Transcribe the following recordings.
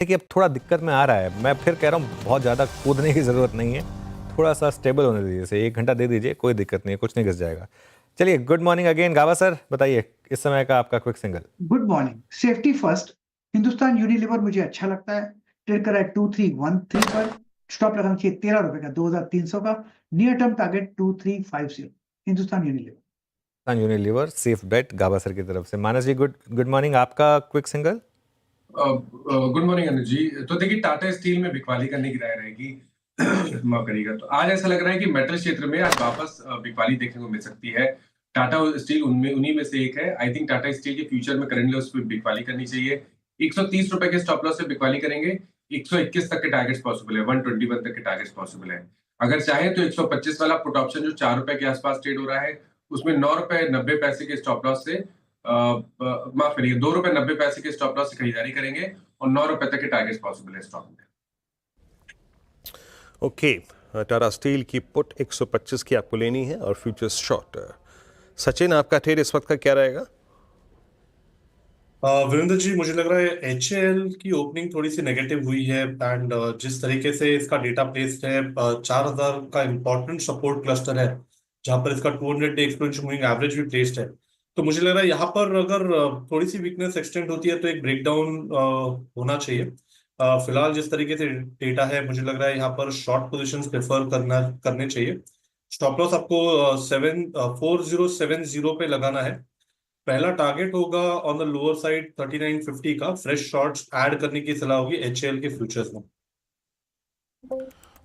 देखिए अब थोड़ा दिक्कत में आ रहा है, मैं फिर कह रहा हूँ बहुत ज़्यादा कूदने की ज़रूरत नहीं है, थोड़ा सा स्टेबल होने दीजिए इसे, 1 घंटा दे दीजिए, कोई दिक्कत नहीं है, कुछ नहीं घिस जाएगा। चलिए, गुड मॉर्निंग अगेन गावा सर, बताइए इस समय का आपका quick single. Good morning. Safety first. Hindustan Unilever मुझे अच्छा लगता है। ट्रेड करा है 2313 पर। स्टॉप लगाना चाहिए 13 रुपए का, 2300 का। Near term target 2350। Hindustan Unilever. Unilever safe bet गावा सर की तरफ से। मानस जी, गुड गुड मॉर्निंग, आपका क्विक सिंगल। गुड मॉर्निंग अनुज जी। तो देखिए, टाटा स्टील में बिकवाली करने की राय रहेगी। माफ करिएगा। तो आज ऐसा लग रहा है कि मेटल क्षेत्र में आज वापस बिकवाली देखने को मिल सकती है। टाटा स्टील उनमें उन्हीं में से एक है। आई थिंक टाटा स्टील के फ्यूचर में करंट लेवल्स पे बिकवाली करनी चाहिए। 130 रुपए के स्टॉप लॉस से बिकवाली करेंगे। 121 तक के टारगेट्स पॉसिबल है, 121 तक के टारगेट्स पॉसिबल है। अगर चाहे तो 125 वाला पुट ऑप्शन जो 4 रुपए के आसपास ट्रेड हो रहा है, उसमें 9 रुपए 90 पैसे के स्टॉप लॉस से माफ करिए, 2 रुपए 90 पैसे के स्टॉप लॉस से खरीदारी करेंगे और 9 रुपए तक के टारगेट्स पॉसिबल है स्टॉक में। ओके, टाटा स्टील की पुट 125 की आपको लेनी है और फ्यूचर्स शॉर्ट। सचिन, आपका ट्रेड इस वक्त का क्या रहेगा? वीरेंद्र जी, मुझे लग रहा है एचएएल की ओपनिंग थोड़ी सी नेगेटिव हुई है एंड जिस तरीके से इसका डेटा प्लेस्ड है, 4000 का इंपॉर्टेंट सपोर्ट क्लस्टर है जहां पर इसका 200 डे एक्सपोनेंशियल मूविंग एवरेज भी प्लेस्ड है। तो मुझे लग रहा है यहाँ पर अगर थोड़ी सी वीकनेस एक्सटेंड होती है तो एक ब्रेकडाउन होना चाहिए। फिलहाल जिस तरीके से डेटा है, मुझे लग रहा है यहाँ पर शॉर्ट पोजिशन प्रेफर करने चाहिए। स्टॉप लॉस आपको 4070 पे लगाना है। पहला टारगेट होगा ऑन द लोअर साइड 3950 का। फ्रेश शॉर्ट्स ऐड करने की सलाह होगी एचएएल के फ्यूचर्स में।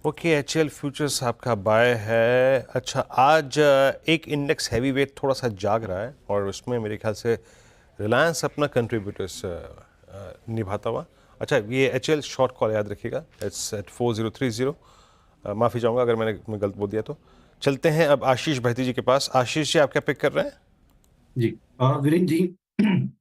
ओके, एचएएल फ्यूचर्स आपका बाय है। अच्छा, आज एक इंडेक्स हैवी वेट थोड़ा सा जाग रहा है और उसमें मेरे ख्याल से रिलायंस अपना कंट्रीब्यूटर्स निभाता हुआ। अच्छा, ये एचएएल शॉर्ट कॉल याद रखिएगा, इट्स एट 4030। माफ़ी चाहूँगा अगर मैं गलत बोल दिया तो। चलते हैं अब आशीष भैती जी के पास। आशीष जी, आप क्या पिक कर रहे हैं? जी, वीरेंद्र जी,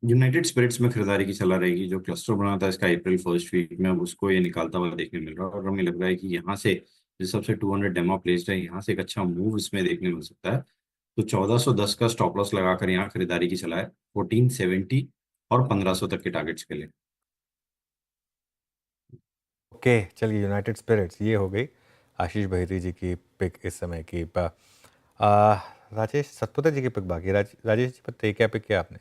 यूनाइटेड स्पिरिट्स में खरीदारी की सलाह रहेगी। जो क्लस्टर बना था इसका अप्रैल फर्स्ट वीक में, अब उसको ये निकालता हुआ देखने मिल रहा है और हमें लग रहा है कि यहाँ से जिस सबसे 200 डेमो प्लेस्ड है, यहाँ से एक अच्छा मूव इसमें देखने मिल सकता है। तो 1410 का स्टॉप लॉस लगाकर यहाँ खरीदारी की सलाह है, 1470 और 1500 तक के टारगेट्स के लिए। ओके, चलिए, यूनाइटेड स्पिरिट्स ये हो गई आशीष बहिरी जी की पिक इस समय की। राजेश सतपुते जी की पिक बाकी। राजेश जी बताइए, क्या पिक किया आपने?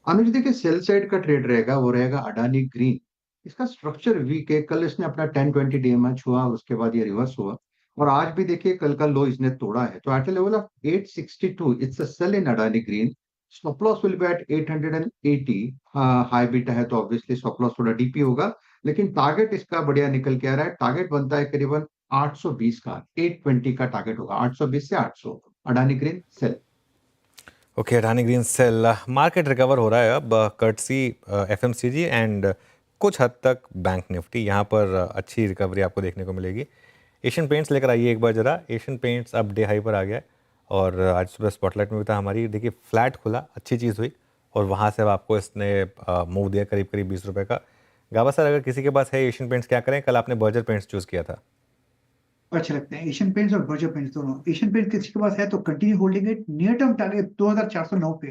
अनुज, देखिए सेल साइड का ट्रेड रहेगा, वो रहेगा अडानी ग्रीन। इसका स्ट्रक्चर वीक है। कल इसने अपना 10-20 डीएमए छुआ, उसके बाद ये रिवर्स हुआ। और आज भी देखिए कल का लो इसने तोड़ा है। तो at level of 862 it's a sell in Adani Green. Stop loss will be at 880। High beta है तो ऑब्वियसली स्टॉप लॉस थोड़ा डीपी होगा, लेकिन टारगेट इसका बढ़िया निकल के आ रहा है। टारगेट बनता है करीबन 820 का, 820 का टारगेट होगा, 820 से 800। Adani Green sell. Okay, Adani Green sell. Market recover हो रहा है अब, कर्टसी एफएमसीजी एंड कुछ हद तक बैंक निफ्टी, यहाँ पर अच्छी रिकवरी आपको देखने को मिलेगी। एशियन पेंट्स लेकर आइए एक बार ज़रा। एशियन पेंट्स अब डे हाई पर आ गया है और आज सुबह स्पॉटलाइट में भी था हमारी। देखिए फ्लैट खुला, अच्छी चीज़ हुई और वहाँ से अब आपको इसने मूव दिया करीब करीब 20 रुपये का। गावा सर, अगर किसी के पास है एशियन पेंट्स, क्या करें? कल आपने बर्जर पेंट्स चूज़ किया था। अच्छे लगते हैं एशियन पेंट्स और बर्जर पेंट्स दोनों। एशियन पेंट्स किसी के पास है तो continue holding it. Near term target 2409 पे।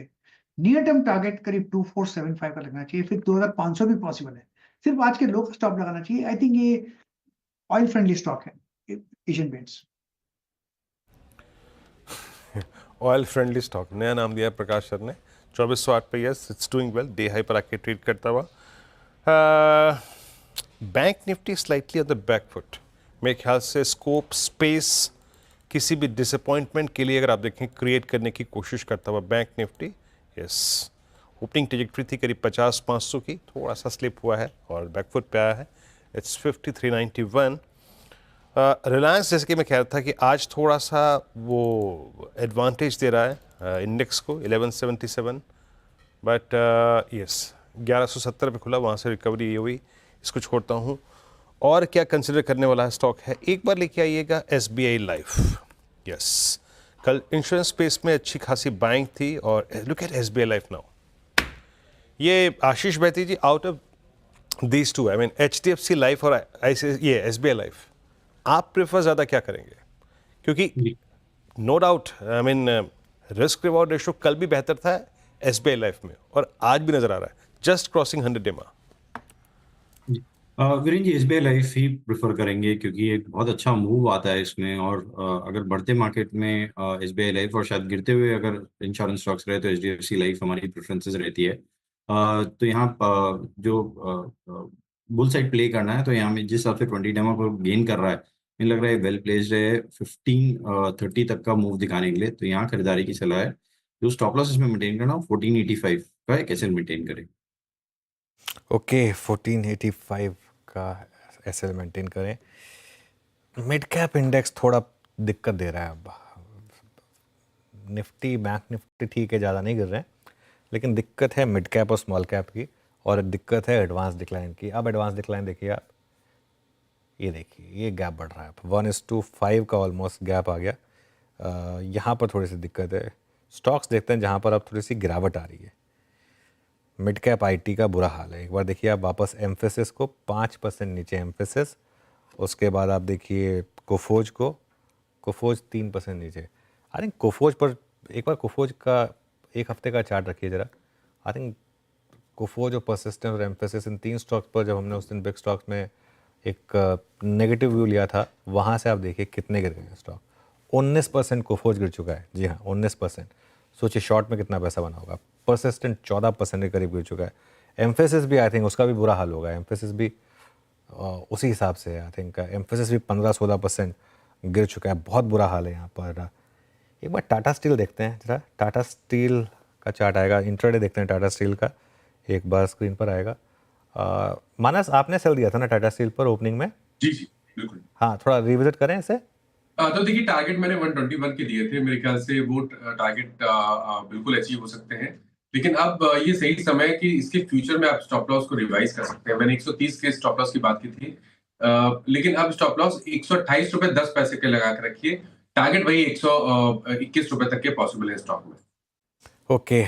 नियर टर्म टारगेट करीब 2475 का लगना चाहिए, फिर 2500 भी पॉसिबल है। सिर्फ आज के लो का स्टॉप लगाना चाहिए। आई थिंक ये ऑयल फ्रेंडली स्टॉक है Asian paints. Oil friendly stock, नया नाम दिया है प्रकाश सर ने। 2408 पे, yes it's doing well, day high पर आके ट्रेड करता हुआ। Bank Nifty slightly on the back foot. मेरे ख्याल से स्कोप स्पेस किसी भी डिसअपॉइंटमेंट के लिए अगर आप देखें क्रिएट करने की कोशिश करता हुआ bank Nifty. Yes, opening trajectory थी करीब 50-500 की, थोड़ा सा स्लिप हुआ है और बैकफुट पे आया है। इट्स 5391। रिलायंस, जैसे कि मैं कह रहा था कि आज थोड़ा सा वो एडवांटेज दे रहा है इंडेक्स को, 1177, बट यस 1170 पे खुला, वहाँ से रिकवरी ये हुई, इसको छोड़ता हूँ। और क्या कंसिडर करने वाला है स्टॉक है, एक बार लेके आइएगा एसबीआई लाइफ। यस, कल इंश्योरेंस स्पेस में अच्छी खासी बाइंग थी और look at SBI life now. ये Ashish Bahety ji, out of these two, I mean HDFC life और ये एसबीआई लाइफ, आप प्रेफर ज़्यादा क्या करेंगे? क्योंकि no doubt, I mean risk reward ratio कल भी बेहतर था एसबीआई लाइफ में और आज भी नज़र आ रहा है जस्ट क्रॉसिंग 100 डेमा। वीरेन जी SBI लाइफ ही प्रेफर करेंगे क्योंकि एक बहुत अच्छा मूव आता है इसमें। और अगर बढ़ते मार्केट में SBI लाइफ और शायद गिरते हुए अगर इंश्योरेंस स्टॉक्स रहे तो HDFC लाइफ हमारी प्रेफरेंसेस रहती है। तो यहाँ जो बुल साइड प्ले करना है तो यहाँ में जिस हिसाब से 20 डेमो को गेन कर रहा है, मुझे लग रहा है वेल प्लेस्ड है 1530 तक का मूव दिखाने के लिए। तो यहाँ खरीदारी की सलाह है। जो स्टॉप लॉस इसमें मेंटेन करना 1485 का कैसे मेंटेन करें। ओके 1485 का एसएल मेंटेन करें। मिड कैप इंडेक्स थोड़ा दिक्कत दे रहा है अब। निफ्टी बैंक निफ्टी ठीक है, ज़्यादा नहीं गिर रहे हैं, लेकिन दिक्कत है मिड कैप और स्मॉल कैप की, और दिक्कत है एडवांस डिक्लाइन की। अब एडवांस डिक्लाइन देखिए आप, ये देखिए ये गैप बढ़ रहा है। 1:5 का ऑलमोस्ट गैप आ गया। यहाँ पर थोड़ी सी दिक्कत है। स्टॉक्स देखते हैं जहाँ पर अब थोड़ी सी गिरावट आ रही है। मिड कैप आईटी का बुरा हाल है। एक बार देखिए आप वापस एम्फेसिस को 5% नीचे एम्फेसिस, उसके बाद आप देखिए कोफोज को, कोफोज 3% नीचे। आई थिंक कोफोज पर एक बार कोफोज का एक हफ्ते का चार्ट रखिए ज़रा। आई थिंक कोफोज और परसिस्टेंस और एम्फेसिस इन 3 स्टॉक्स पर जब हमने उस दिन बिग स्टॉक्स में एक नेगेटिव व्यू लिया था, वहाँ से आप देखिए कितने गिर गए स्टॉक। 19% कोफोज गिर चुका है। जी हाँ 19%। सोचिए शॉर्ट में कितना पैसा बना होगा। परसिस्टेंट 14% के करीब गिर चुका है। एम्फेसिस भी आई थिंक उसका भी बुरा हाल होगा। एम्फेसिस भी उसी हिसाब से आई थिंक एम्फेसिस भी 15-16% गिर चुका है। बहुत बुरा हाल है यहाँ पर। एक बार टाटा स्टील देखते हैं जरा। टाटा स्टील का चार्ट आएगा, इंट्राडे देखते हैं टाटा स्टील का, एक बार स्क्रीन पर आएगा। मानस आपने सेल दिया था ना टाटा स्टील पर ओपनिंग में? जी जी बिल्कुल। हाँ थोड़ा रिविजिट करें इसे। तो देखिए टारगेट मैंने 121 के दिए थे, मेरे ख्याल से वो टारगेट बिल्कुल अचीव हो सकते हैं। लेकिन अब ये सही समय है कि इसके फ्यूचर में आप स्टॉप लॉस को रिवाइज कर सकते हैं। मैंने 130 के स्टॉप लॉस की बात की थी, लेकिन अब स्टॉप लॉस 128 रुपए 10 पैसे के लगा के रखिए। टारगेट वही 121 रुपए तक के पॉसिबल है स्टॉक में। ओके